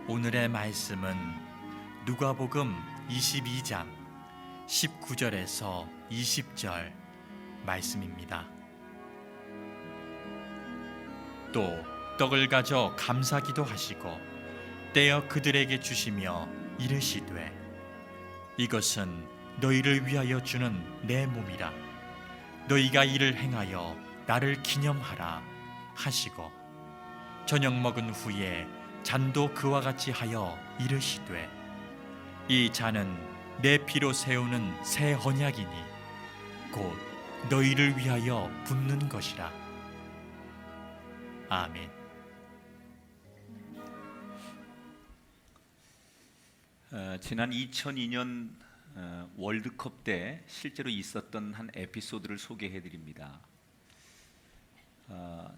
오늘의 말씀은 누가복음 22장 19절에서 20절 말씀입니다. 또 떡을 가져 감사기도 하시고 떼어 그들에게 주시며 이르시되 이것은 너희를 위하여 주는 내 몸이라. 너희가 이를 행하여 나를 기념하라 하시고 저녁 먹은 후에 잔도 그와 같이 하여 이르시되 이 잔은 내 피로 세우는 새 언약이니 곧 너희를 위하여 붓는 것이라. 아멘. 지난 2002년 월드컵 때 실제로 있었던 한 에피소드를 소개해 드립니다.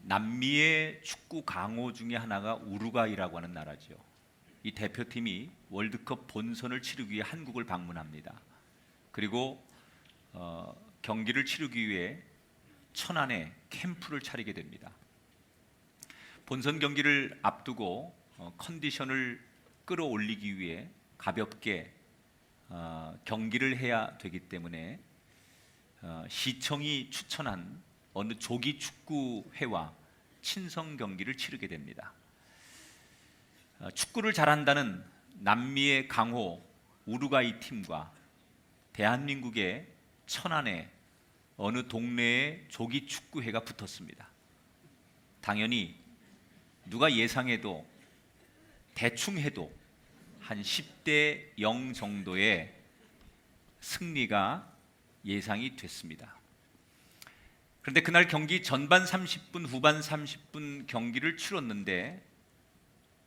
남미의 축구 강호 중에 하나가 우루과이라고 하는 나라죠. 이 대표팀이 월드컵 본선을 치르기 위해 한국을 방문합니다. 그리고 경기를 치르기 위해 천안에 캠프를 차리게 됩니다. 본선 경기를 앞두고 컨디션을 끌어올리기 위해 가볍게 경기를 해야 되기 때문에 시청이 추천한 어느 조기 축구회와 친선 경기를 치르게 됩니다. 축구를 잘한다는 남미의 강호 우루과이 팀과 대한민국의 천안의 어느 동네의 조기 축구회가 붙었습니다. 당연히 누가 예상해도 대충 해도 한 10대 0 정도의 승리가 예상이 됐습니다. 그런데 그날 경기 전반 30분, 후반 30분 경기를 치렀는데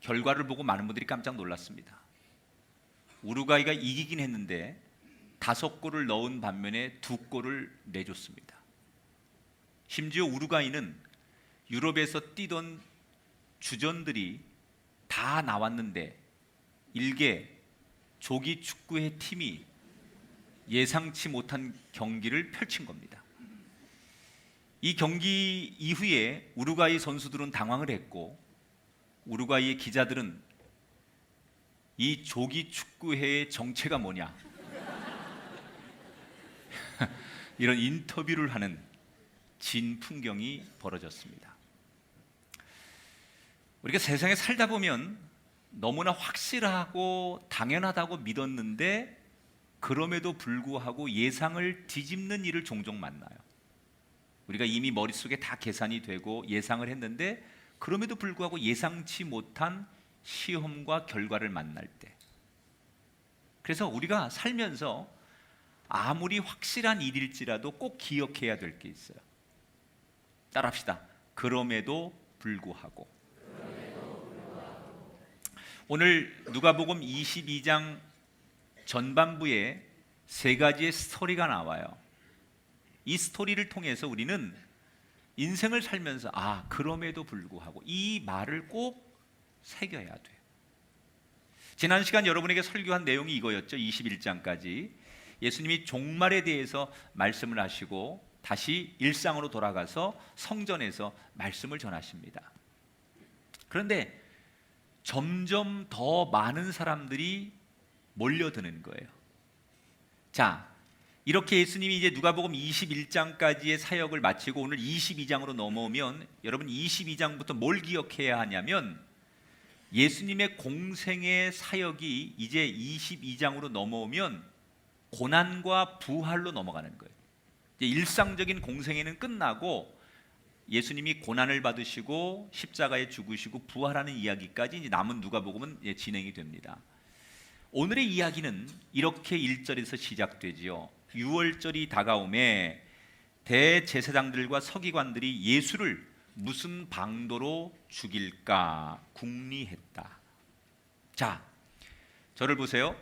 결과를 보고 많은 분들이 깜짝 놀랐습니다. 우루과이가 이기긴 했는데 5골을 넣은 반면에 2골을 내줬습니다. 심지어 우루과이는 유럽에서 뛰던 주전들이 다 나왔는데 일개 조기 축구의 팀이 예상치 못한 경기를 펼친 겁니다. 이 경기 이후에 우루과이 선수들은 당황을 했고 우루과이의 기자들은 이 조기 축구회의 정체가 뭐냐 이런 인터뷰를 하는 진풍경이 벌어졌습니다. 우리가 세상에 살다 보면 너무나 확실하고 당연하다고 믿었는데 그럼에도 불구하고 예상을 뒤집는 일을 종종 만나요. 우리가 이미 머릿속에 다 계산이 되고 예상을 했는데 그럼에도 불구하고 예상치 못한 시험과 결과를 만날 때, 그래서 우리가 살면서 아무리 확실한 일일지라도 꼭 기억해야 될 게 있어요. 따라합시다. 그럼에도 불구하고. 오늘 누가복음 22장 전반부에 3가지의 스토리가 나와요. 이 스토리를 통해서 우리는 인생을 살면서 그럼에도 불구하고 이 말을 꼭 새겨야 돼요. 지난 시간 여러분에게 설교한 내용이 이거였죠. 21장까지 예수님이 종말에 대해서 말씀을 하시고 다시 일상으로 돌아가서 성전에서 말씀을 전하십니다. 그런데 점점 더 많은 사람들이 몰려드는 거예요. 자, 이렇게 예수님이 이제 누가복음 21장까지의 사역을 마치고 오늘 22장으로 넘어오면 여러분 22장부터 뭘 기억해야 하냐면 예수님의 공생의 사역이 이제 22장으로 넘어오면 고난과 부활로 넘어가는 거예요. 이제 일상적인 공생애는 끝나고 예수님이 고난을 받으시고 십자가에 죽으시고 부활하는 이야기까지 이제 남은 누가복음은 진행이 됩니다. 오늘의 이야기는 이렇게 1절에서 시작되지요. 유월절이 다가오매 대제사장들과 서기관들이 예수를 무슨 방도로 죽일까 궁리했다. 자, 저를 보세요.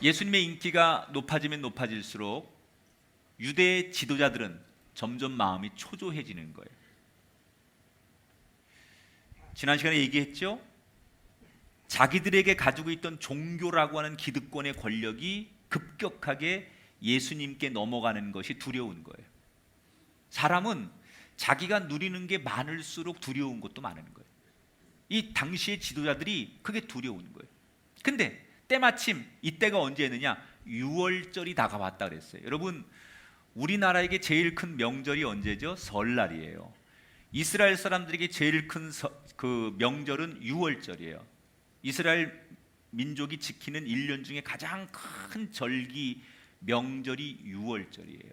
예수님의 인기가 높아지면 높아질수록 유대 지도자들은 점점 마음이 초조해지는 거예요. 지난 시간에 얘기했죠? 자기들에게 가지고 있던 종교라고 하는 기득권의 권력이 급격하게 예수님께 넘어가는 것이 두려운 거예요. 사람은 자기가 누리는 게 많을수록 두려운 것도 많은 거예요. 이 당시의 지도자들이 그게 두려운 거예요. 근데 때마침 이때가 언제였느냐? 6월절이 다가왔다 그랬어요. 여러분, 우리나라에게 제일 큰 명절이 언제죠? 설날이에요. 이스라엘 사람들에게 제일 큰 그 명절은 6월절이에요. 이스라엘 민족이 지키는 1년 중에 가장 큰 절기 명절이 6월절이에요.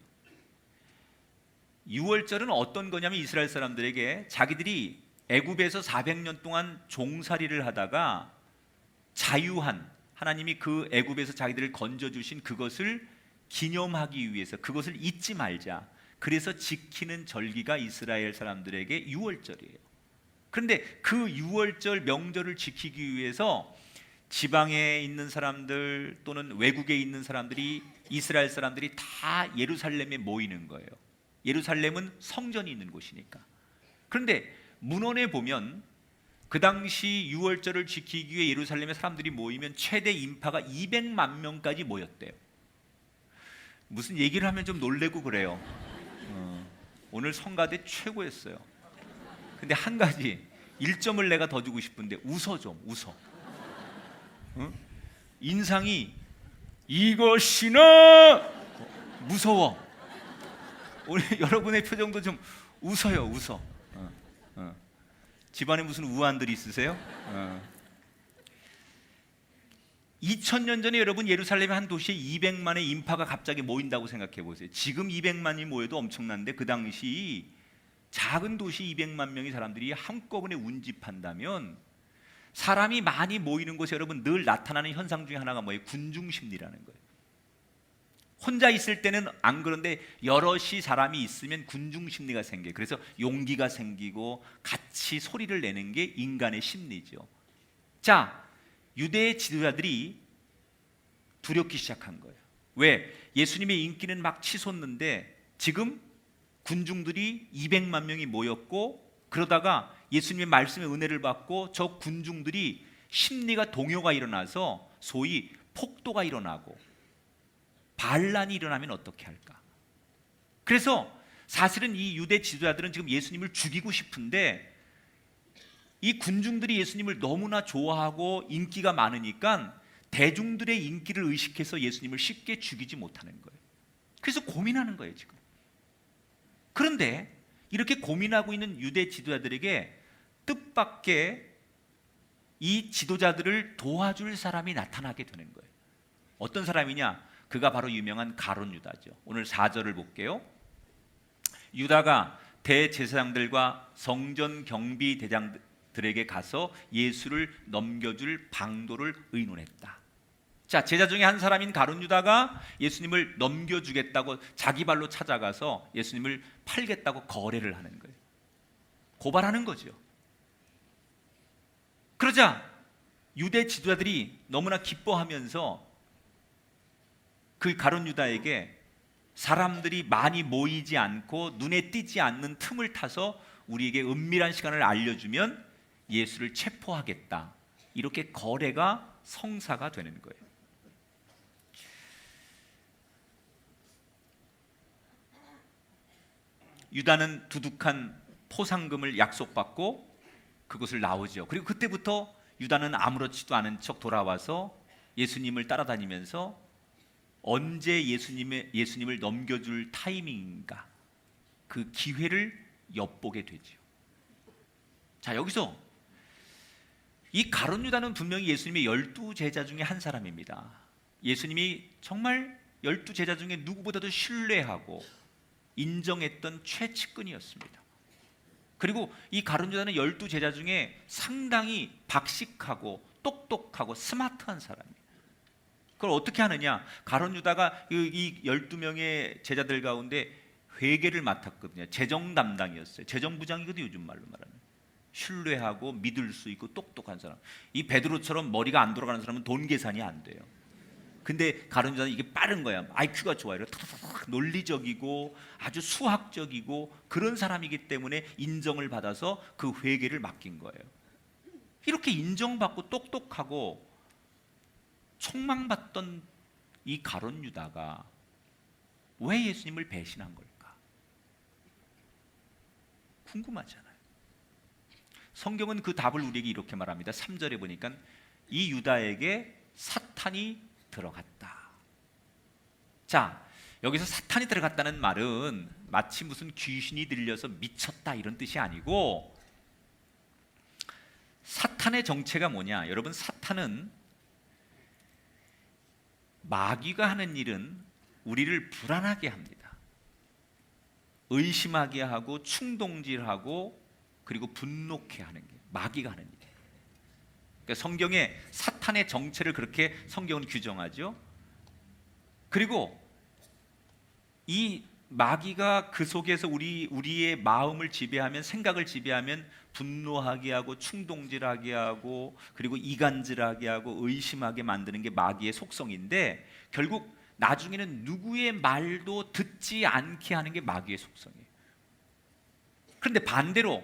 6월절은 어떤 거냐면 이스라엘 사람들에게 자기들이 애굽에서 400년 동안 종살이를 하다가 자유한, 하나님이 그 애굽에서 자기들을 건져주신 그것을 기념하기 위해서, 그것을 잊지 말자, 그래서 지키는 절기가 이스라엘 사람들에게 6월절이에요. 그런데 그 6월절 명절을 지키기 위해서 지방에 있는 사람들 또는 외국에 있는 사람들이, 이스라엘 사람들이 다 예루살렘에 모이는 거예요. 예루살렘은 성전이 있는 곳이니까. 그런데 문헌에 보면 그 당시 6월절을 지키기 위해 예루살렘에 사람들이 모이면 최대 인파가 200만 명까지 모였대요. 무슨 얘기를 하면 좀 놀래고 그래요. 오늘 성가대 최고였어요. 근데 한 가지 1점을 내가 더 주고 싶은데 웃어 좀 웃어. 인상이 이것이나 무서워. 오늘 여러분의 표정도 좀 웃어요. 웃어. 집안에 무슨 우환들이 있으세요? 2000년 전에 여러분 예루살렘의 한 도시에 200만의 인파가 갑자기 모인다고 생각해 보세요. 지금 200만이 모여도 엄청난데 그 당시 작은 도시 200만 명의 사람들이 한꺼번에 운집한다면, 사람이 많이 모이는 곳에 여러분 늘 나타나는 현상 중에 하나가 뭐예요? 군중심리라는 거예요. 혼자 있을 때는 안 그런데 여럿이 사람이 있으면 군중심리가 생겨요. 그래서 용기가 생기고 같이 소리를 내는 게 인간의 심리죠. 자, 유대의 지도자들이 두렵기 시작한 거예요. 왜? 예수님의 인기는 막 치솟는데 지금 군중들이 200만 명이 모였고, 그러다가 예수님의 말씀의 은혜를 받고 저 군중들이 심리가 동요가 일어나서 소위 폭도가 일어나고 반란이 일어나면 어떻게 할까? 그래서 사실은 이 유대 지도자들은 지금 예수님을 죽이고 싶은데 이 군중들이 예수님을 너무나 좋아하고 인기가 많으니까 대중들의 인기를 의식해서 예수님을 쉽게 죽이지 못하는 거예요. 그래서 고민하는 거예요 지금. 그런데 이렇게 고민하고 있는 유대 지도자들에게 뜻밖의 이 지도자들을 도와줄 사람이 나타나게 되는 거예요. 어떤 사람이냐? 그가 바로 유명한 가룟 유다죠. 오늘 4절을 볼게요. 유다가 대제사장들과 성전 경비 대장들에게 가서 예수를 넘겨줄 방도를 의논했다. 자, 제자 중에 한 사람인 가룟 유다가 예수님을 넘겨주겠다고 자기 발로 찾아가서 예수님을 팔겠다고 거래를 하는 거예요. 고발하는 거죠. 그러자 유대 지도자들이 너무나 기뻐하면서 그 가룟 유다에게 사람들이 많이 모이지 않고 눈에 띄지 않는 틈을 타서 우리에게 은밀한 시간을 알려주면 예수를 체포하겠다. 이렇게 거래가 성사가 되는 거예요. 유다는 두둑한 포상금을 약속받고 그것을 나오죠. 그리고 그때부터 유다는 아무렇지도 않은 척 돌아와서 예수님을 따라다니면서 언제 예수님을 넘겨줄 타이밍인가, 그 기회를 엿보게 되죠. 자, 여기서 이 가룟 유다는 분명히 예수님의 12제자 중에 한 사람입니다. 예수님이 정말 12제자 중에 누구보다도 신뢰하고 인정했던 최측근이었습니다. 그리고 이 가룟 유다는 12제자 중에 상당히 박식하고 똑똑하고 스마트한 사람이에요. 그걸 어떻게 하느냐? 가룟 유다가 이 12명의 제자들 가운데 회계를 맡았거든요. 재정 담당이었어요. 재정부장이거든요, 요즘 말로 말하면. 신뢰하고 믿을 수 있고 똑똑한 사람. 이 베드로처럼 머리가 안 돌아가는 사람은 돈 계산이 안 돼요. 근데 가룟 유다는 이게 빠른 거야. IQ가 좋아요. 논리적이고 아주 수학적이고 그런 사람이기 때문에 인정을 받아서 그 회계를 맡긴 거예요. 이렇게 인정받고 똑똑하고 촉망받던 이 가룟 유다가 왜 예수님을 배신한 걸까? 궁금하잖아요. 성경은 그 답을 우리에게 이렇게 말합니다. 3절에 보니까 이 유다에게 사탄이 들어갔다. 자, 여기서 사탄이 들어갔다는 말은 마치 무슨 귀신이 들려서 미쳤다 이런 뜻이 아니고, 사탄의 정체가 뭐냐? 여러분, 사탄은 마귀가 하는 일은 우리를 불안하게 합니다. 의심하게 하고 충동질하고 그리고 분노케 하는 게 마귀가 하는 일이에요. 그러니까 성경에 사탄의 정체를 그렇게 성경은 규정하죠. 그리고 이 마귀가 그 속에서 우리의 마음을 지배하면, 생각을 지배하면 분노하게 하고 충동질하게 하고 그리고 이간질하게 하고 의심하게 만드는 게 마귀의 속성인데, 결국 나중에는 누구의 말도 듣지 않게 하는 게 마귀의 속성이에요. 그런데 반대로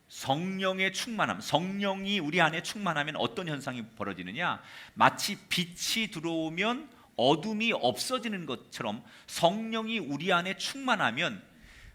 성령의 충만함, 성령이 우리 안에 충만하면 어떤 현상이 벌어지느냐? 마치 빛이 들어오면 어둠이 없어지는 것처럼 성령이 우리 안에 충만하면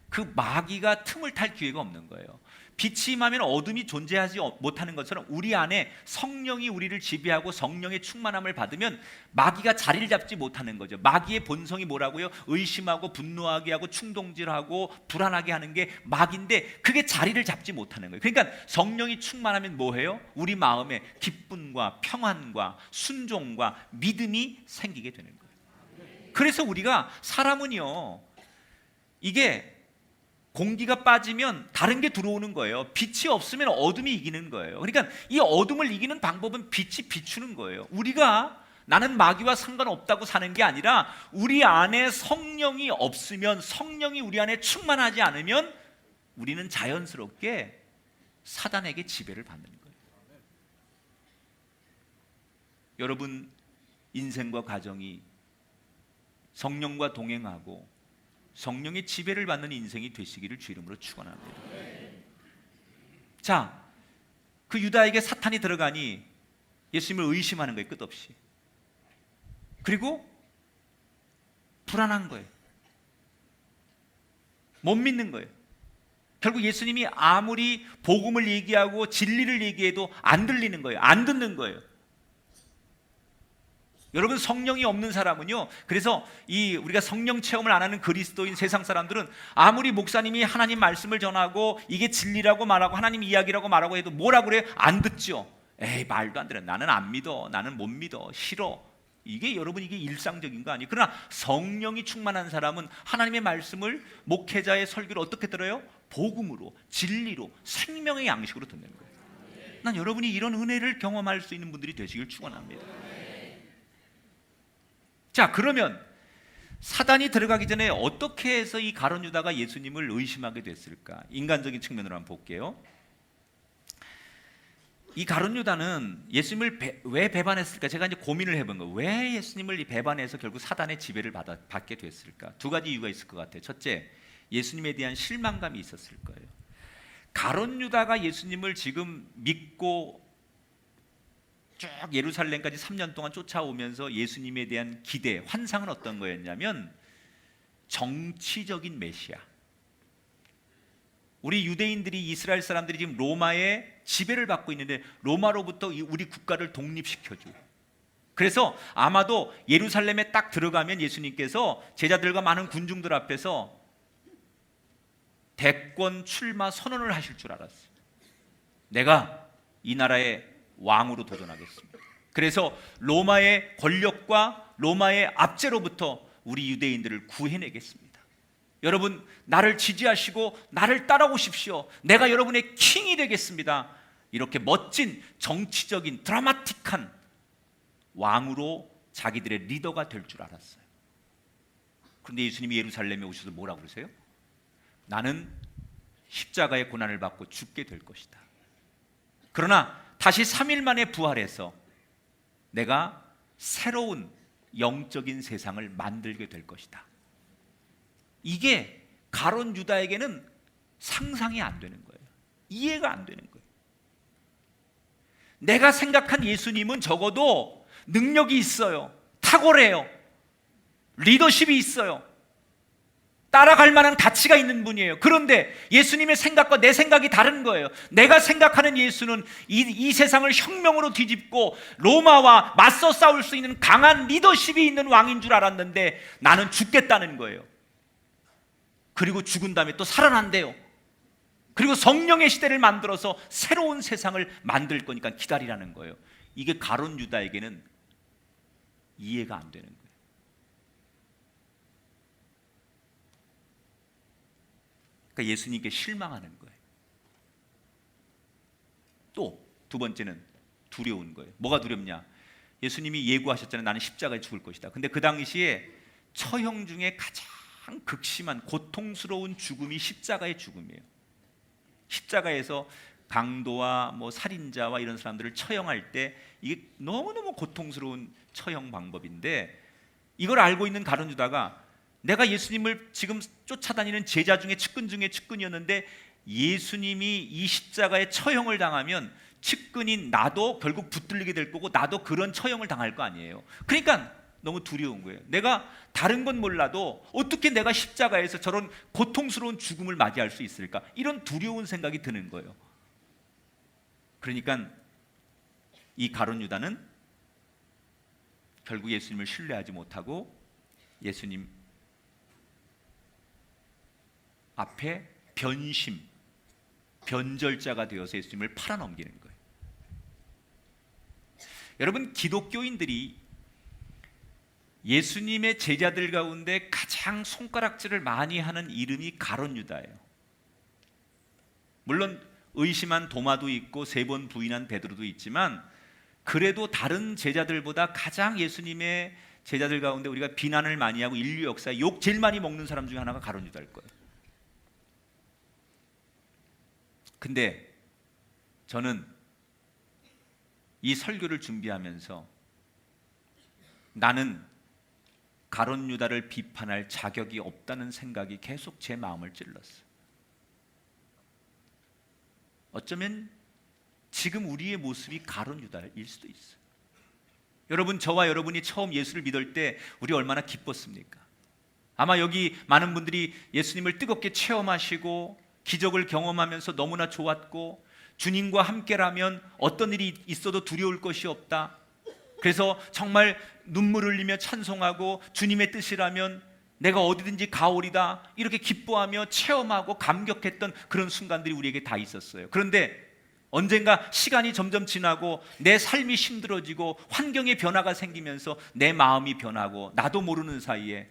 그 마귀가 틈을 탈 기회가 없는 거예요. 빛이 임하면 어둠이 존재하지 못하는 것처럼 우리 안에 성령이 우리를 지배하고 성령의 충만함을 받으면 마귀가 자리를 잡지 못하는 거죠. 마귀의 본성이 뭐라고요? 의심하고 분노하게 하고 충동질하고 불안하게 하는 게 마귀인데, 그게 자리를 잡지 못하는 거예요. 그러니까 성령이 충만하면 뭐해요? 우리 마음에 기쁨과 평안과 순종과 믿음이 생기게 되는 거예요. 그래서 우리가 사람은요, 이게 공기가 빠지면 다른 게 들어오는 거예요. 빛이 없으면 어둠이 이기는 거예요. 그러니까 이 어둠을 이기는 방법은 빛이 비추는 거예요. 우리가 나는 마귀와 상관없다고 사는 게 아니라, 우리 안에 성령이 없으면, 성령이 우리 안에 충만하지 않으면 우리는 자연스럽게 사단에게 지배를 받는 거예요. 여러분, 인생과 가정이 성령과 동행하고 성령의 지배를 받는 인생이 되시기를 주 이름으로 축원합니다. 자, 그 유다에게 사탄이 들어가니 예수님을 의심하는 거예요, 끝없이. 그리고 불안한 거예요. 못 믿는 거예요. 결국 예수님이 아무리 복음을 얘기하고 진리를 얘기해도 안 들리는 거예요. 안 듣는 거예요. 여러분, 성령이 없는 사람은요, 그래서 우리가 성령 체험을 안 하는 그리스도인 세상 사람들은 아무리 목사님이 하나님 말씀을 전하고 이게 진리라고 말하고 하나님 이야기라고 말하고 해도 뭐라 그래요? 안 듣죠. 에이, 말도 안 들어. 나는 안 믿어. 나는 못 믿어. 싫어. 이게 여러분, 이게 일상적인 거 아니에요? 그러나 성령이 충만한 사람은 하나님의 말씀을, 목회자의 설교를 어떻게 들어요? 복음으로, 진리로, 생명의 양식으로 듣는 거예요. 난 여러분이 이런 은혜를 경험할 수 있는 분들이 되시길 축원합니다. 자, 그러면 사단이 들어가기 전에 어떻게 해서 이 가룟 유다가 예수님을 의심하게 됐을까? 인간적인 측면으로 한번 볼게요. 이 가룟 유다는 예수님을 왜 배반했을까? 제가 이제 고민을 해본 거예요. 왜 예수님을 배반해서 결국 사단의 지배를 받게 됐을까? 두 가지 이유가 있을 것 같아요. 첫째, 예수님에 대한 실망감이 있었을 거예요. 가룟 유다가 예수님을 지금 믿고 쭉 예루살렘까지 3년 동안 쫓아오면서 예수님에 대한 기대, 환상은 어떤 거였냐면 정치적인 메시아. 우리 유대인들이, 이스라엘 사람들이 지금 로마의 지배를 받고 있는데 로마로부터 우리 국가를 독립시켜줘. 그래서 아마도 예루살렘에 딱 들어가면 예수님께서 제자들과 많은 군중들 앞에서 대권 출마 선언을 하실 줄 알았어요. 내가 이 나라의 왕으로 도전하겠습니다. 그래서 로마의 권력과 로마의 압제로부터 우리 유대인들을 구해내겠습니다. 여러분, 나를 지지하시고 나를 따라오십시오. 내가 여러분의 킹이 되겠습니다. 이렇게 멋진 정치적인 드라마틱한 왕으로 자기들의 리더가 될 줄 알았어요. 그런데 예수님이 예루살렘에 오셔서 뭐라고 그러세요? 나는 십자가의 고난을 받고 죽게 될 것이다. 그러나 다시 3일 만에 부활해서 내가 새로운 영적인 세상을 만들게 될 것이다. 이게 가룟 유다에게는 상상이 안 되는 거예요. 이해가 안 되는 거예요. 내가 생각한 예수님은 적어도 능력이 있어요. 탁월해요. 리더십이 있어요. 따라갈 만한 가치가 있는 분이에요. 그런데 예수님의 생각과 내 생각이 다른 거예요. 내가 생각하는 예수는 이 세상을 혁명으로 뒤집고 로마와 맞서 싸울 수 있는 강한 리더십이 있는 왕인 줄 알았는데 나는 죽겠다는 거예요. 그리고 죽은 다음에 또 살아난대요. 그리고 성령의 시대를 만들어서 새로운 세상을 만들 거니까 기다리라는 거예요. 이게 가룟 유다에게는 이해가 안 되는 거예요. 그러니까 예수님께 실망하는 거예요. 또 두 번째는 두려운 거예요. 뭐가 두렵냐? 예수님이 예고하셨잖아요. 나는 십자가에 죽을 것이다. 근데 그 당시에 처형 중에 가장 극심한 고통스러운 죽음이 십자가의 죽음이에요. 십자가에서 강도와 살인자와 이런 사람들을 처형할 때 이게 너무너무 고통스러운 처형 방법인데, 이걸 알고 있는 가룟 유다가 내가 예수님을 지금 쫓아다니는 제자 중에 측근 중에 측근이었는데 예수님이 이 십자가에 처형을 당하면 측근인 나도 결국 붙들리게 될 거고 나도 그런 처형을 당할 거 아니에요. 그러니까 너무 두려운 거예요. 내가 다른 건 몰라도 어떻게 내가 십자가에서 저런 고통스러운 죽음을 맞이할 수 있을까? 이런 두려운 생각이 드는 거예요. 그러니까 이 가룟 유다는 결국 예수님을 신뢰하지 못하고 예수님 앞에 변절자가 되어서 예수님을 팔아넘기는 거예요. 여러분, 기독교인들이 예수님의 제자들 가운데 가장 손가락질을 많이 하는 이름이 가룟 유다예요. 물론 의심한 도마도 있고 3번 부인한 베드로도 있지만 그래도 다른 제자들보다 가장 예수님의 제자들 가운데 우리가 비난을 많이 하고 인류 역사에 욕 제일 많이 먹는 사람 중에 하나가 가룟 유다일 거예요. 근데 저는 이 설교를 준비하면서 나는 가룟 유다를 비판할 자격이 없다는 생각이 계속 제 마음을 찔렀어요. 어쩌면 지금 우리의 모습이 가룟 유다일 수도 있어요. 여러분, 저와 여러분이 처음 예수를 믿을 때 우리 얼마나 기뻤습니까? 아마 여기 많은 분들이 예수님을 뜨겁게 체험하시고 기적을 경험하면서 너무나 좋았고 주님과 함께라면 어떤 일이 있어도 두려울 것이 없다. 그래서 정말 눈물 흘리며 찬송하고 주님의 뜻이라면 내가 어디든지 가오리다, 이렇게 기뻐하며 체험하고 감격했던 그런 순간들이 우리에게 다 있었어요. 그런데 언젠가 시간이 점점 지나고 내 삶이 힘들어지고 환경의 변화가 생기면서 내 마음이 변하고 나도 모르는 사이에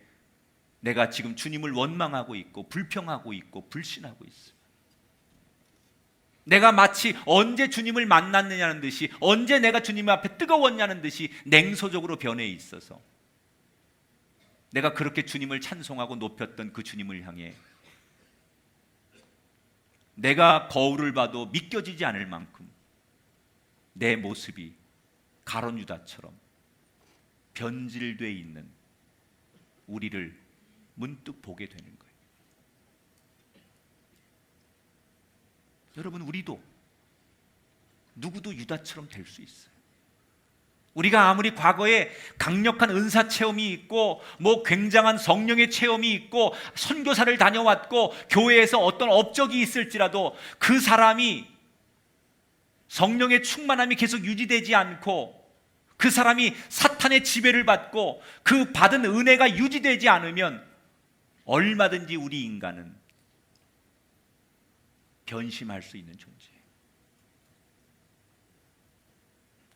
내가 지금 주님을 원망하고 있고 불평하고 있고 불신하고 있어요. 내가 마치 언제 주님을 만났느냐는 듯이, 언제 내가 주님 앞에 뜨거웠냐는 듯이 냉소적으로 변해 있어서 내가 그렇게 주님을 찬송하고 높였던 그 주님을 향해 내가 거울을 봐도 믿겨지지 않을 만큼 내 모습이 가룟 유다처럼 변질되어 있는 우리를 문득 보게 되는 거예요. 여러분, 우리도 누구도 유다처럼 될 수 있어요. 우리가 아무리 과거에 강력한 은사 체험이 있고 굉장한 성령의 체험이 있고 선교사를 다녀왔고 교회에서 어떤 업적이 있을지라도 그 사람이 성령의 충만함이 계속 유지되지 않고 그 사람이 사탄의 지배를 받고 그 받은 은혜가 유지되지 않으면 얼마든지 우리 인간은 변심할 수 있는 존재예요.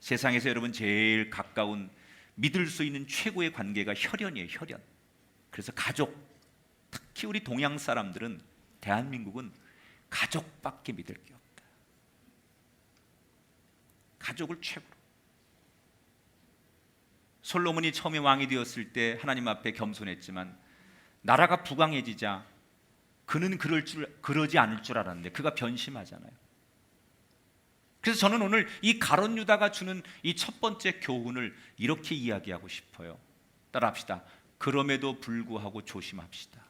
세상에서 여러분 제일 가까운 믿을 수 있는 최고의 관계가 혈연이에요. 혈연. 그래서 가족, 특히 우리 동양 사람들은, 대한민국은 가족밖에 믿을 게 없다. 가족을 최고로. 솔로몬이 처음에 왕이 되었을 때 하나님 앞에 겸손했지만 나라가 부강해지자 그는 그러지 않을 줄 알았는데 그가 변심하잖아요. 그래서 저는 오늘 이 가룟 유다가 주는 이 첫 번째 교훈을 이렇게 이야기하고 싶어요. 따라합시다. 그럼에도 불구하고 조심합시다.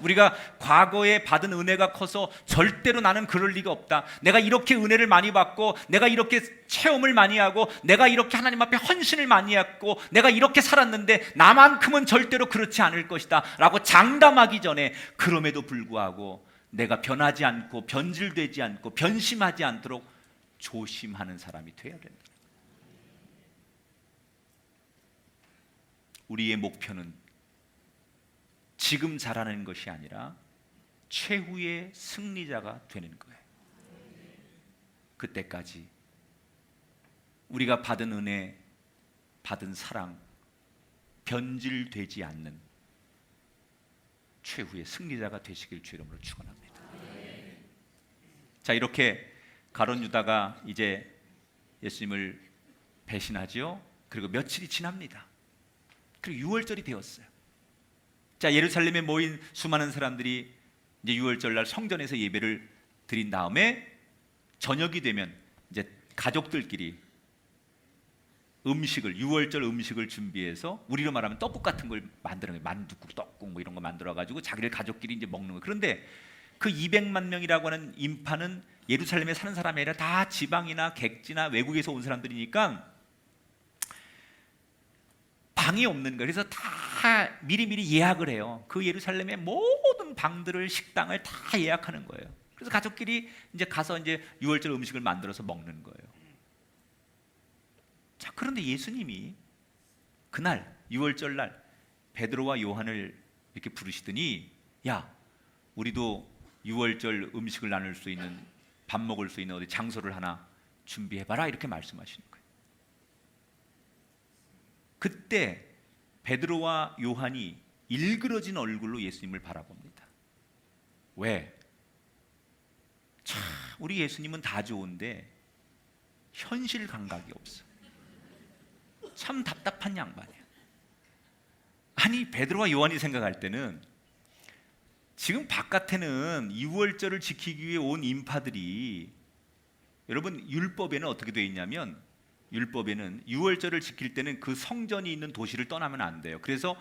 우리가 과거에 받은 은혜가 커서 절대로 나는 그럴 리가 없다. 내가 이렇게 은혜를 많이 받고, 내가 이렇게 체험을 많이 하고, 내가 이렇게 하나님 앞에 헌신을 많이 했고, 내가 이렇게 살았는데 나만큼은 절대로 그렇지 않을 것이다 라고 장담하기 전에, 그럼에도 불구하고 내가 변하지 않고 변질되지 않고 변심하지 않도록 조심하는 사람이 되어야 된다. 우리의 목표는 지금 잘하는 것이 아니라 최후의 승리자가 되는 거예요. 그때까지 우리가 받은 은혜, 받은 사랑, 변질되지 않는 최후의 승리자가 되시길 주 이름으로 축원합니다. 자, 이렇게 가룟 유다가 이제 예수님을 배신하지요. 그리고 며칠이 지납니다. 그리고 6월절이 되었어요. 자, 예루살렘에 모인 수많은 사람들이 이제 6월절 날 성전에서 예배를 드린 다음에 저녁이 되면 이제 가족들끼리 음식을, 6월절 음식을 준비해서, 우리로 말하면 떡국 같은 걸 만드는 거예요. 만둣국, 떡국 뭐 이런 거 만들어 가지고 자기들 가족끼리 이제 먹는 거예요. 그런데 그 200만 명이라고 하는 인파는 예루살렘에 사는 사람이 아니라 다 지방이나 객지나 외국에서 온 사람들이니까 방이 없는 거예요. 그래서 다 미리미리 예약을 해요. 그 예루살렘의 모든 방들을, 식당을 다 예약하는 거예요. 그래서 가족끼리 이제 가서 이제 6월절 음식을 만들어서 먹는 거예요. 자, 그런데 예수님이 그날 6월절 날 베드로와 요한을 이렇게 부르시더니, 야, 우리도 6월절 음식을 나눌 수 있는, 밥 먹을 수 있는 어디 장소를 하나 준비해봐라, 이렇게 말씀하시는 거예요. 그때 베드로와 요한이 일그러진 얼굴로 예수님을 바라봅니다. 왜? 참, 우리 예수님은 다 좋은데 현실 감각이 없어. 참 답답한 양반이야. 아니, 베드로와 요한이 생각할 때는 지금 바깥에는 6월절을 지키기 위해 온 인파들이, 여러분 율법에는 어떻게 되어 있냐면, 율법에는 6월절을 지킬 때는 그 성전이 있는 도시를 떠나면 안 돼요. 그래서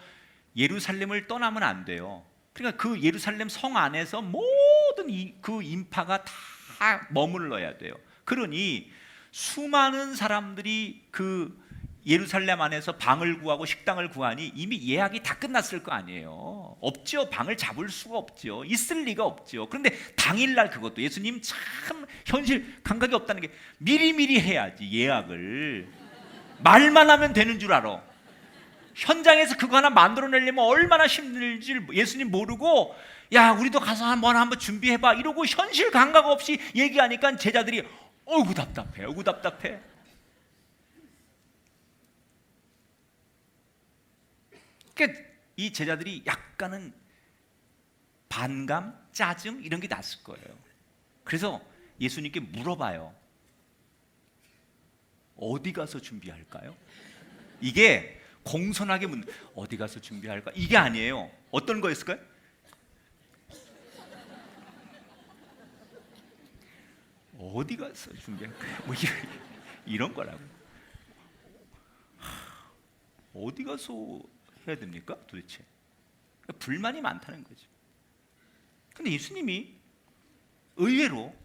예루살렘을 떠나면 안 돼요. 그러니까 그 예루살렘 성 안에서 모든 그 인파가 다 머물러야 돼요. 그러니 수많은 사람들이 그 예루살렘 안에서 방을 구하고 식당을 구하니 이미 예약이 다 끝났을 거 아니에요. 없죠. 방을 잡을 수가 없죠. 있을 리가 없죠. 그런데 당일날, 그것도 예수님 참 현실 감각이 없다는 게, 미리미리 해야지 예약을. 말만 하면 되는 줄 알아. 현장에서 그거 하나 만들어내려면 얼마나 힘들지 예수님 모르고, 야, 우리도 가서 한번 준비해봐 이러고 현실 감각 없이 얘기하니까 제자들이 어이구 답답해, 어이구 답답해. 그러니까 이 제자들이 약간은 반감, 짜증 이런 게 났을 거예요. 그래서 예수님께 물어봐요. 어디 가서 준비할까요? 이게 공손하게 어디 가서 준비할까? 이게 아니에요. 어떤 거였을까요? 어디 가서 준비할까요? 뭐 이런 거라고. 어디 가서 해야 됩니까? 도대체 불만이 많다는 거죠. 근데 예수님이 의외로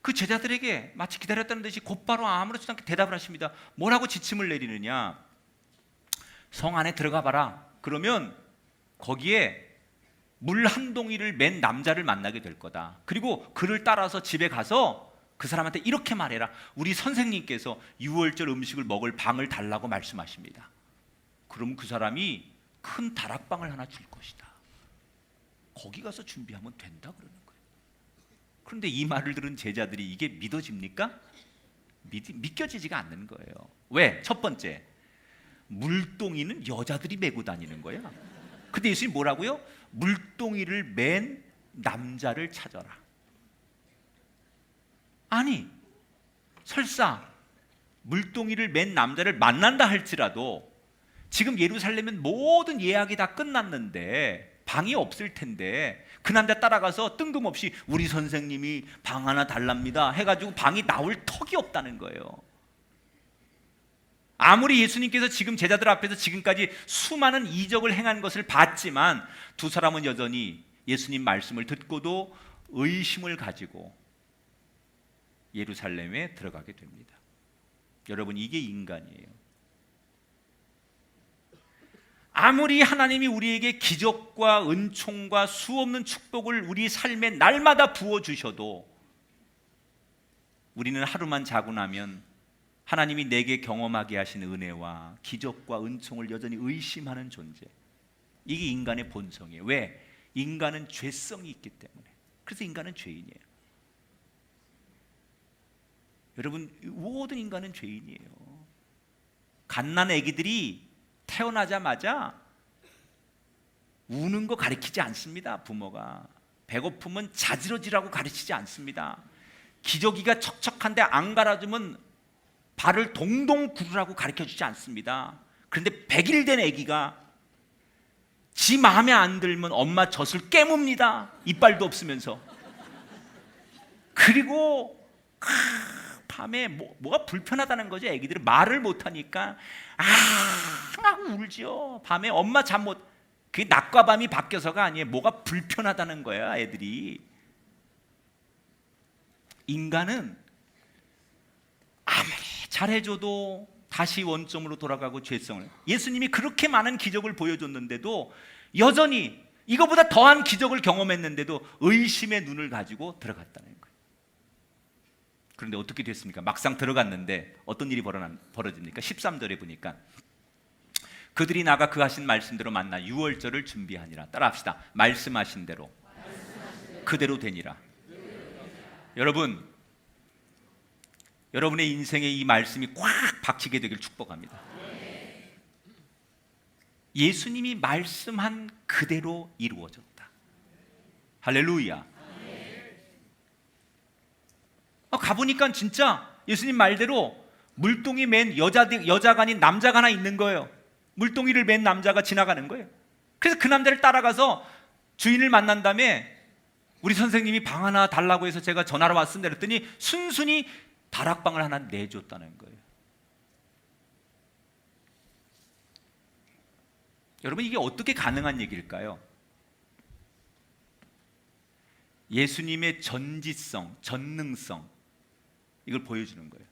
그 제자들에게 마치 기다렸다는 듯이 곧바로 아무렇지도 않게 대답을 하십니다. 뭐라고 지침을 내리느냐? 성 안에 들어가 봐라. 그러면 거기에 물 한 동이를 맨 남자를 만나게 될 거다. 그리고 그를 따라서 집에 가서 그 사람한테 이렇게 말해라. 우리 선생님께서 6월절 음식을 먹을 방을 달라고 말씀하십니다. 그럼 그 사람이 큰 다락방을 하나 줄 것이다. 거기 가서 준비하면 된다 그러는 거예요. 그런데 이 말을 들은 제자들이 이게 믿어집니까? 믿겨지지가 않는 거예요. 왜? 첫 번째, 물동이는 여자들이 메고 다니는 거야. 근데 예수님이 뭐라고요? 물동이를 맨 남자를 찾아라. 아니, 설사 물동이를 맨 남자를 만난다 할지라도 지금 예루살렘은 모든 예약이 다 끝났는데 방이 없을 텐데 그 남자 따라가서 뜬금없이 우리 선생님이 방 하나 달랍니다 해가지고 방이 나올 턱이 없다는 거예요. 아무리 예수님께서 지금 제자들 앞에서 지금까지 수많은 이적을 행한 것을 봤지만 두 사람은 여전히 예수님 말씀을 듣고도 의심을 가지고 예루살렘에 들어가게 됩니다. 여러분, 이게 인간이에요. 아무리 하나님이 우리에게 기적과 은총과 수없는 축복을 우리 삶에 날마다 부어주셔도 우리는 하루만 자고 나면 하나님이 내게 경험하게 하신 은혜와 기적과 은총을 여전히 의심하는 존재. 이게 인간의 본성이에요. 왜? 인간은 죄성이 있기 때문에. 그래서 인간은 죄인이에요. 여러분, 모든 인간은 죄인이에요. 갓난 아기들이 태어나자마자 우는 거 가르치지 않습니다. 부모가 배고프면 자지러지라고 가르치지 않습니다. 기저귀가 척척한데 안 갈아주면 발을 동동 구르라고 가르쳐주지 않습니다. 그런데 100일 된 아기가 지 마음에 안 들면 엄마 젖을 깨뭅니다. 이빨도 없으면서. 그리고 밤에 뭐가 불편하다는 거죠. 아기들은 말을 못하니까 하고 울죠. 밤에 엄마 잠 못. 그게 낮과 밤이 바뀌어서가 아니에요. 뭐가 불편하다는 거야, 애들이. 인간은 아무리 잘해줘도 다시 원점으로 돌아가고 죄성을. 예수님이 그렇게 많은 기적을 보여줬는데도 여전히 이거보다 더한 기적을 경험했는데도 의심의 눈을 가지고 들어갔다는 거예요. 그런데 어떻게 됐습니까? 막상 들어갔는데 어떤 일이 벌어집니까? 13절에 보니까 그들이 나가 그 하신 말씀대로 만나 유월절을 준비하니라. 따라합시다. 말씀하신 대로 그대로 되니라. 여러분, 여러분의 인생에 이 말씀이 꽉 박히게 되길 축복합니다. 예수님이 말씀한 그대로 이루어졌다. 할렐루야. 가보니까 진짜 예수님 말대로 물동이 맨 여자가 아닌 남자가 하나 있는 거예요. 물동이를 맨 남자가 지나가는 거예요. 그래서 그 남자를 따라가서 주인을 만난 다음에 우리 선생님이 방 하나 달라고 해서 제가 전화로 왔습니다 그랬더니 순순히 다락방을 하나 내줬다는 거예요. 여러분, 이게 어떻게 가능한 얘기일까요? 예수님의 전지성, 전능성, 이걸 보여주는 거예요.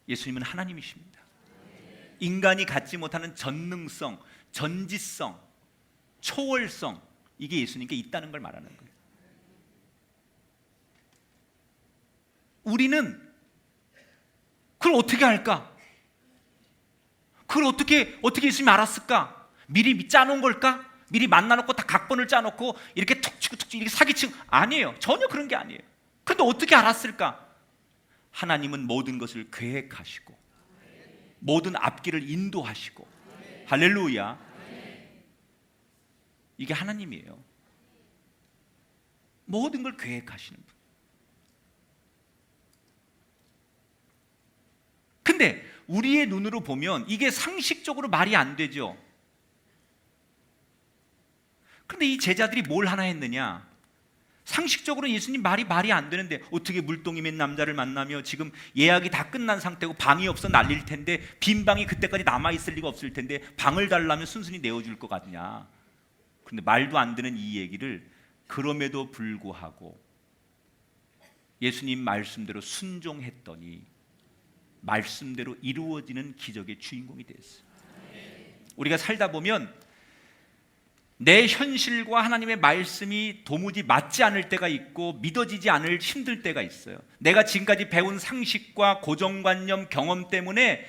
예수님은 하나님이십니다. 인간이 갖지 못하는 전능성, 전지성, 초월성, 이게 예수님께 있다는 걸 말하는 거예요. 우리는 그걸 어떻게 할까? 그걸 어떻게 예수님이 알았을까? 미리 짜놓은 걸까? 미리 만나놓고 다 각본을 짜놓고 이렇게 툭 치고 이렇게 사기치고. 아니에요. 전혀 그런 게 아니에요. 그런데 어떻게 알았을까? 하나님은 모든 것을 계획하시고 모든 앞길을 인도하시고. 할렐루야. 이게 하나님이에요. 모든 걸 계획하시는 분. 근데 우리의 눈으로 보면 이게 상식적으로 말이 안 되죠. 근데 이 제자들이 뭘 하나 했느냐? 상식적으로 예수님 말이 안 되는데 어떻게 물동이 맨 남자를 만나며 지금 예약이 다 끝난 상태고 방이 없어 난릴 텐데 빈 방이 그때까지 남아있을 리가 없을 텐데 방을 달라면 순순히 내어줄 것 같냐? 근데 말도 안 되는 이 얘기를 그럼에도 불구하고 예수님 말씀대로 순종했더니 말씀대로 이루어지는 기적의 주인공이 됐어요. 우리가 살다 보면 내 현실과 하나님의 말씀이 도무지 맞지 않을 때가 있고 믿어지지 않을 힘들 때가 있어요. 내가 지금까지 배운 상식과 고정관념, 경험 때문에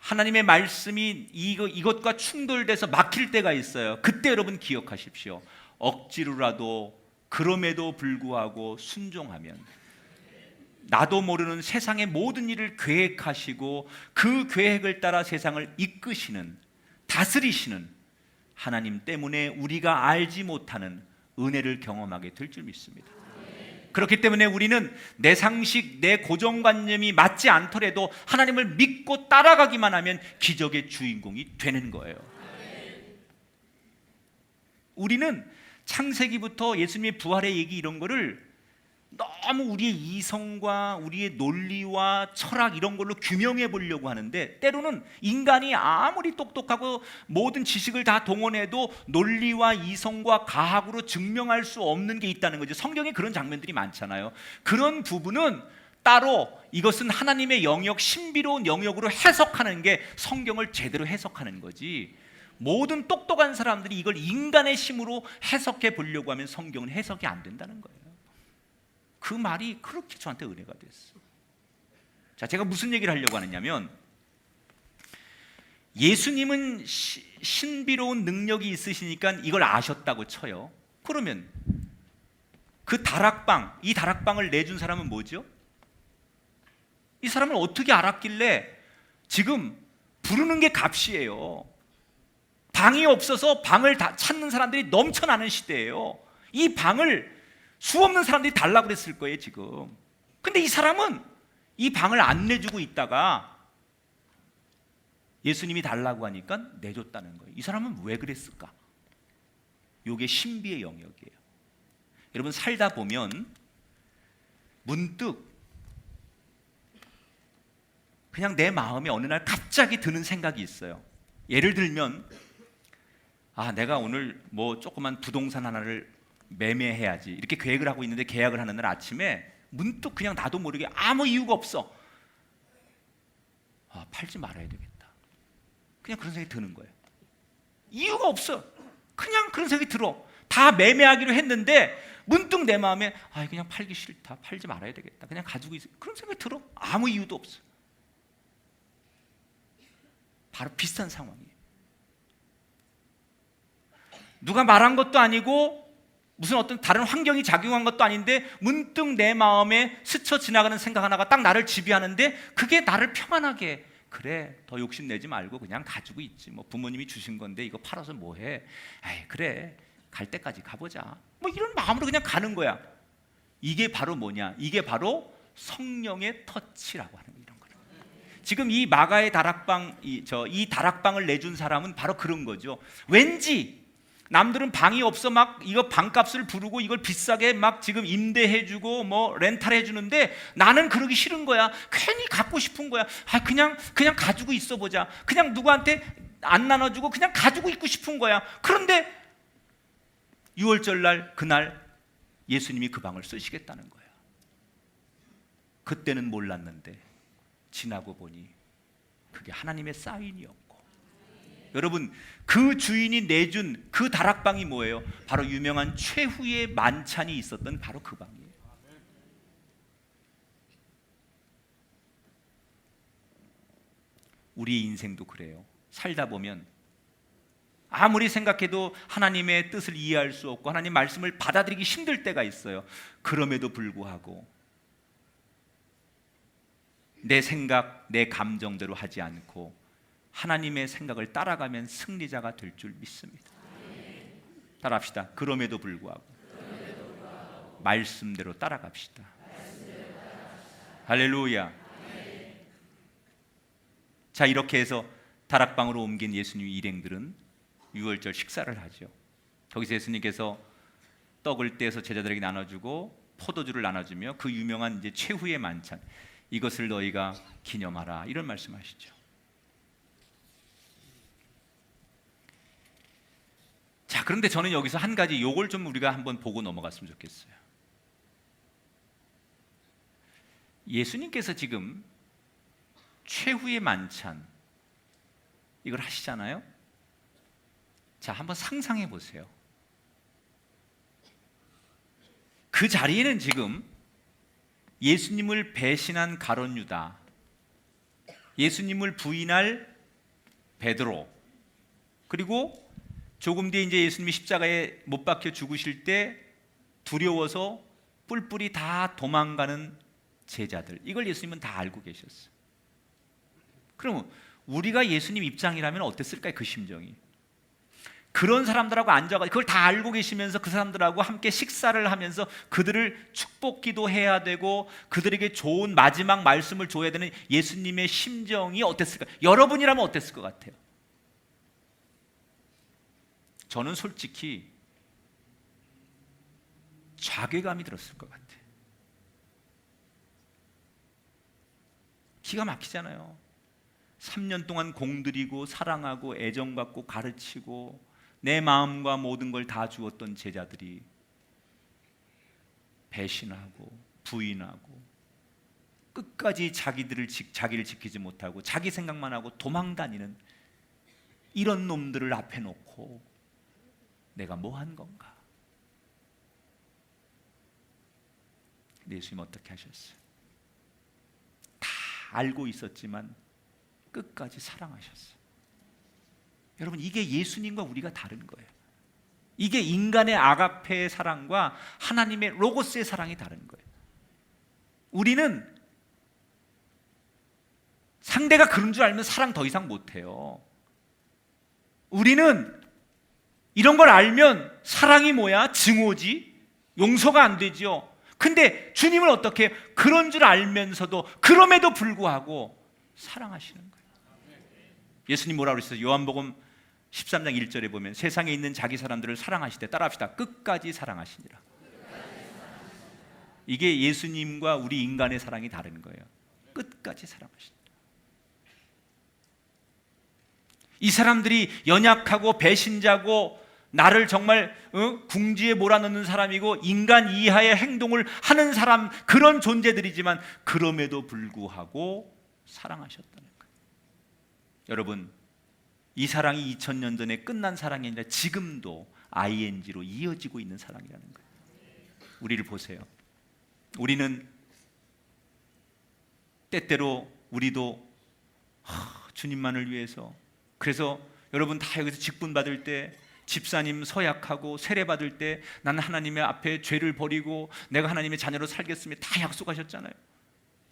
하나님의 말씀이 이것과 충돌돼서 막힐 때가 있어요. 그때 여러분 기억하십시오. 억지로라도 그럼에도 불구하고 순종하면 나도 모르는 세상의 모든 일을 계획하시고 그 계획을 따라 세상을 이끄시는, 다스리시는 하나님 때문에 우리가 알지 못하는 은혜를 경험하게 될 줄 믿습니다. 그렇기 때문에 우리는 내 상식, 내 고정관념이 맞지 않더라도 하나님을 믿고 따라가기만 하면 기적의 주인공이 되는 거예요. 우리는 창세기부터 예수님의 부활의 얘기 이런 거를 너무 우리의 이성과 우리의 논리와 철학 이런 걸로 규명해 보려고 하는데, 때로는 인간이 아무리 똑똑하고 모든 지식을 다 동원해도 논리와 이성과 과학으로 증명할 수 없는 게 있다는 거죠. 성경에 그런 장면들이 많잖아요. 그런 부분은 따로 이것은 하나님의 영역, 신비로운 영역으로 해석하는 게 성경을 제대로 해석하는 거지, 모든 똑똑한 사람들이 이걸 인간의 힘으로 해석해 보려고 하면 성경은 해석이 안 된다는 거예요. 그 말이 그렇게 저한테 은혜가 됐어요. 자, 제가 무슨 얘기를 하려고 하느냐면, 예수님은 신비로운 능력이 있으시니까 이걸 아셨다고 쳐요. 그러면 그 다락방, 이 다락방을 내준 사람은 뭐죠? 이 사람을 어떻게 알았길래 지금 부르는 게 값이에요. 방이 없어서 방을 다 찾는 사람들이 넘쳐나는 시대예요. 이 방을 수없는 사람들이 달라고 그랬을 거예요 지금. 근데 이 사람은 이 방을 안 내주고 있다가 예수님이 달라고 하니까 내줬다는 거예요. 이 사람은 왜 그랬을까? 이게 신비의 영역이에요. 여러분, 살다 보면 문득 그냥 내 마음에 어느 날 갑자기 드는 생각이 있어요. 예를 들면, 내가 오늘 뭐 조그만 부동산 하나를 매매해야지 이렇게 계획을 하고 있는데, 계약을 하는 날 아침에 문득 그냥 나도 모르게 아무 이유가 없어, 팔지 말아야 되겠다, 그냥 그런 생각이 드는 거예요. 이유가 없어, 그냥 그런 생각이 들어. 다 매매하기로 했는데 문득 내 마음에 그냥 팔기 싫다, 팔지 말아야 되겠다, 그냥 가지고 있어, 그런 생각이 들어. 아무 이유도 없어. 바로 비슷한 상황이에요. 누가 말한 것도 아니고 무슨 어떤 다른 환경이 작용한 것도 아닌데, 문득 내 마음에 스쳐 지나가는 생각 하나가 딱 나를 지배하는데, 그게 나를 평안하게, 그래 더 욕심내지 말고 그냥 가지고 있지, 뭐 부모님이 주신 건데 이거 팔아서 뭐해, 그래 갈 때까지 가보자, 뭐 이런 마음으로 그냥 가는 거야. 이게 바로 뭐냐? 이게 바로 성령의 터치라고 하는 이런 거예요. 지금 이 마가의 다락방, 이 다락방을 내준 사람은 바로 그런 거죠. 왠지 남들은 방이 없어 막 이거 방값을 부르고 이걸 비싸게 막 지금 임대해주고 뭐 렌탈해주는데, 나는 그러기 싫은 거야. 괜히 갖고 싶은 거야. 그냥 가지고 있어 보자. 그냥 누구한테 안 나눠주고 그냥 가지고 있고 싶은 거야. 그런데 6월절 날, 그날 예수님이 그 방을 쓰시겠다는 거야. 그때는 몰랐는데 지나고 보니 그게 하나님의 사인이었고, 여러분, 그 주인이 내준 그 다락방이 뭐예요? 바로 유명한 최후의 만찬이 있었던 바로 그 방이에요. 우리 인생도 그래요. 살다 보면 아무리 생각해도 하나님의 뜻을 이해할 수 없고 하나님 말씀을 받아들이기 힘들 때가 있어요. 그럼에도 불구하고 내 생각, 내 감정대로 하지 않고 하나님의 생각을 따라가면 승리자가 될 줄 믿습니다. 따라합시다. 그럼에도 불구하고 말씀대로 따라갑시다. 할렐루야. 자, 이렇게 해서 다락방으로 옮긴 예수님의 일행들은 6월절 식사를 하죠. 거기서 예수님께서 떡을 떼서 제자들에게 나눠주고 포도주를 나눠주며 그 유명한 이제 최후의 만찬, 이것을 너희가 기념하라, 이런 말씀하시죠. 자, 그런데 저는 여기서 한 가지 요걸 좀 우리가 한번 보고 넘어갔으면 좋겠어요. 예수님께서 지금 최후의 만찬 이걸 하시잖아요. 자, 한번 상상해 보세요. 그 자리에는 지금 예수님을 배신한 가룟 유다, 예수님을 부인할 베드로, 그리고 조금 뒤에 이제 예수님이 십자가에 못 박혀 죽으실 때 두려워서 뿔뿔이 다 도망가는 제자들, 이걸 예수님은 다 알고 계셨어요. 그럼 우리가 예수님 입장이라면 어땠을까요? 그 심정이. 그런 사람들하고 앉아가지고 그걸 다 알고 계시면서 그 사람들하고 함께 식사를 하면서 그들을 축복기도 해야 되고 그들에게 좋은 마지막 말씀을 줘야 되는 예수님의 심정이 어땠을까요? 여러분이라면 어땠을 것 같아요? 저는 솔직히 자괴감이 들었을 것 같아요. 기가 막히잖아요. 3년 동안 공들이고 사랑하고 애정 갖고 가르치고 내 마음과 모든 걸 다 주었던 제자들이 배신하고 부인하고 끝까지 자기를 지키지 못하고 자기 생각만 하고 도망다니는 이런 놈들을 앞에 놓고 내가 뭐 한 건가? 근데 예수님 어떻게 하셨어요? 다 알고 있었지만 끝까지 사랑하셨어요. 여러분, 이게 예수님과 우리가 다른 거예요. 이게 인간의 아가페의 사랑과 하나님의 로고스의 사랑이 다른 거예요. 우리는 상대가 그런 줄 알면 사랑 더 이상 못해요. 우리는 이런 걸 알면 사랑이 뭐야? 증오지? 용서가 안 되죠. 근데 주님은 어떻게 해요? 그런 줄 알면서도 그럼에도 불구하고 사랑하시는 거예요. 예수님 뭐라고 그랬어요? 요한복음 13장 1절에 보면 세상에 있는 자기 사람들을 사랑하시되, 따라합시다. 끝까지 사랑하시니라. 이게 예수님과 우리 인간의 사랑이 다른 거예요. 끝까지 사랑하시니라. 이 사람들이 연약하고 배신자고 나를 정말 궁지에 몰아넣는 사람이고 인간 이하의 행동을 하는 사람, 그런 존재들이지만 그럼에도 불구하고 사랑하셨다는 거예요. 여러분, 이 사랑이 2000년 전에 끝난 사랑이 아니라 지금도 ing로 이어지고 있는 사랑이라는 거예요. 우리를 보세요. 우리는 때때로 우리도 주님만을 위해서, 그래서 여러분 다 여기서 직분 받을 때, 집사님 서약하고 세례 받을 때 나는 하나님의 앞에 죄를 버리고 내가 하나님의 자녀로 살겠습니다 다 약속하셨잖아요.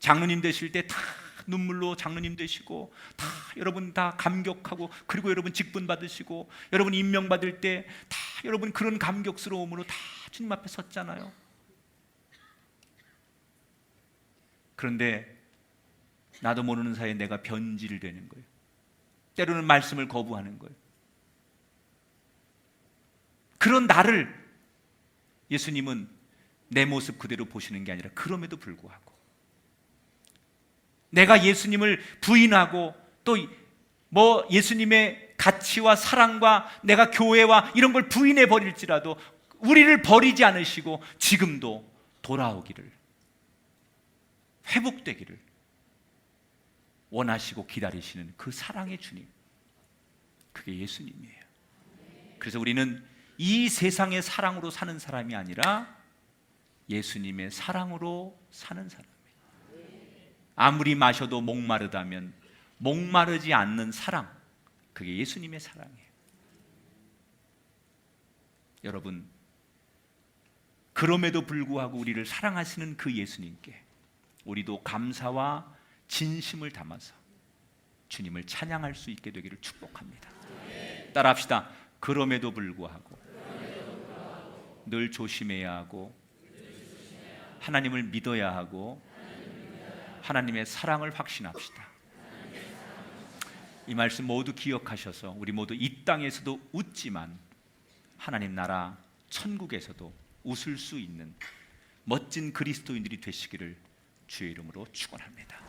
장로님 되실 때 다 눈물로 장로님 되시고, 다 여러분 다 감격하고, 그리고 여러분 직분 받으시고, 여러분 임명 받을 때 다 여러분 그런 감격스러움으로 다 주님 앞에 섰잖아요. 그런데 나도 모르는 사이에 내가 변질을 되는 거예요. 때로는 말씀을 거부하는 거예요. 그런 나를 예수님은 내 모습 그대로 보시는 게 아니라 그럼에도 불구하고 내가 예수님을 부인하고 또 뭐 예수님의 가치와 사랑과 내가 교회와 이런 걸 부인해 버릴지라도 우리를 버리지 않으시고 지금도 돌아오기를, 회복되기를 원하시고 기다리시는 그 사랑의 주님, 그게 예수님이에요. 그래서 우리는 이 세상의 사랑으로 사는 사람이 아니라 예수님의 사랑으로 사는 사람이에요. 아무리 마셔도 목마르다면 목마르지 않는 사랑, 그게 예수님의 사랑이에요. 여러분, 그럼에도 불구하고 우리를 사랑하시는 그 예수님께 우리도 감사와 진심을 담아서 주님을 찬양할 수 있게 되기를 축복합니다. 따라합시다. 그럼에도 불구하고 늘 조심해야 하고 하나님을 믿어야 하고 하나님의 사랑을 확신합시다. 이 말씀 모두 기억하셔서 우리 모두 이 땅에서도 웃지만 하나님 나라 천국에서도 웃을 수 있는 멋진 그리스도인들이 되시기를 주의 이름으로 축원합니다.